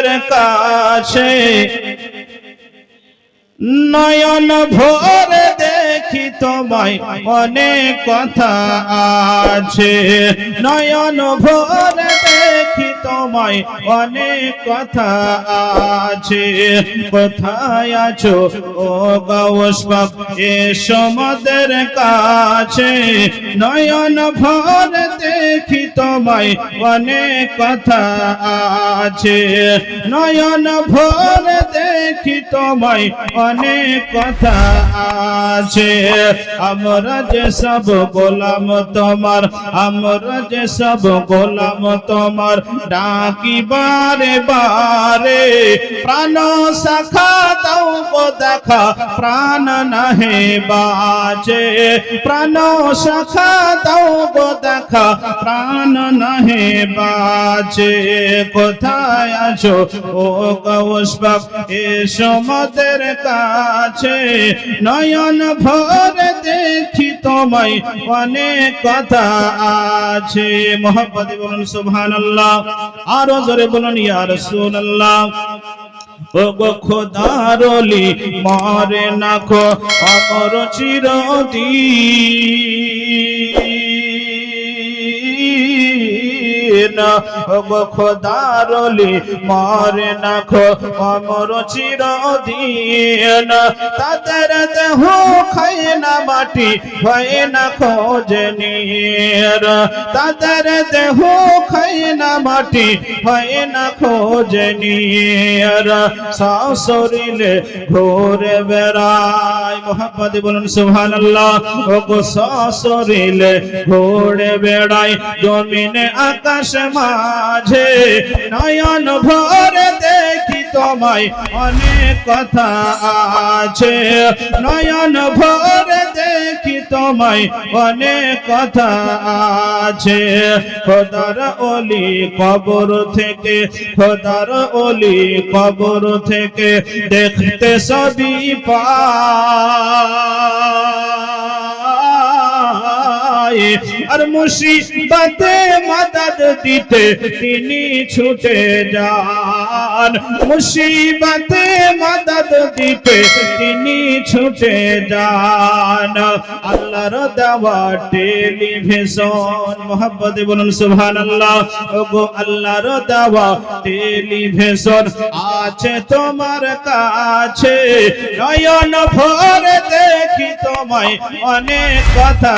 তোমাদের কাছে নয়ন ভরে দেখি তোমায় অনেক কথা আছে নয়ন ভরে দেখি তোমায় অনেক কথা আছে কোথায় আছো ও গাউস পাক এসো আমাদের কাছে নয়ন ভরে দেখি তোমায় অনেক কথা আছে নয়ন ভরে দেখি তোমায় অনেক কথা আছে আমরা যে সব গোলাম তোমার আমরা যে সব গোলাম তোমার ডাকি বারে বারে প্রাণ শাখা দাও গো দেখা প্রাণ নাহে বাজে প্রাণ শাখা দাও গো দেখা প্রাণ নাহে বাজে কোথায় আছো ও গাউস পাক এসো আমাদের কাছে নয়ন ভরে দেখি তোমায় অনেক কথা আছে মোহাম্মদে বলুন সুবহানাল্লাহ আরো জোরে বলুন ইয়া রাসূলুল্লাহ ও গো খোদার ওলি মরে না খো অমর চিরদিন ও গো খোদার ওলি মরে না খো অমর চিরদিন তাদের দেহ খায় না মাটি হয় না খোঁজনির তাদের দেহ খায় না মাটি হয় না খোঁজনির শাশুড়িলে ঘুরে বেড়ায় মোহাম্মদ বলুন সুবহানাল্লাহ ও গো শাশুড়িলে ঘুরে বেড়ায় জমিনে আকাশ মাঝে নয়ন ভরে দেখি তোমায় অনেক কথা আছে নয়ন ভরে দেখি তোমায় অনেক কথা আছে খোদার ওলি কবর থেকে খোদার ওলি কবর থেকে দেখতে সবই পায় আর মুসিবতে মদদ দিতে তিনি ছুটে যান মুসিবতে মদদ দিতে তিনি ছুটে যান আল্লাহর দেওয়া টেলিভিশন মোহাম্মদে বলুন সুবহানাল্লাহ ওগো আল্লাহর দেওয়া টেলিভিশন আছে তোমার কাছে নয়ন ভরে দেখি তোমায় অনেক কথা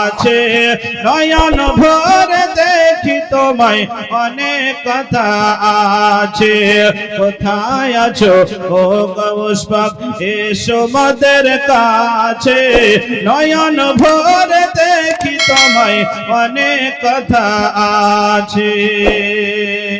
আছে নয়ন ভরে দেখি তোমায় অনেক কথা আছে কোথায় আছো ও গাউস পাক এসো আমাদের কাছে নয়ন ভরে দেখি তোমায় অনেক কথা আছে।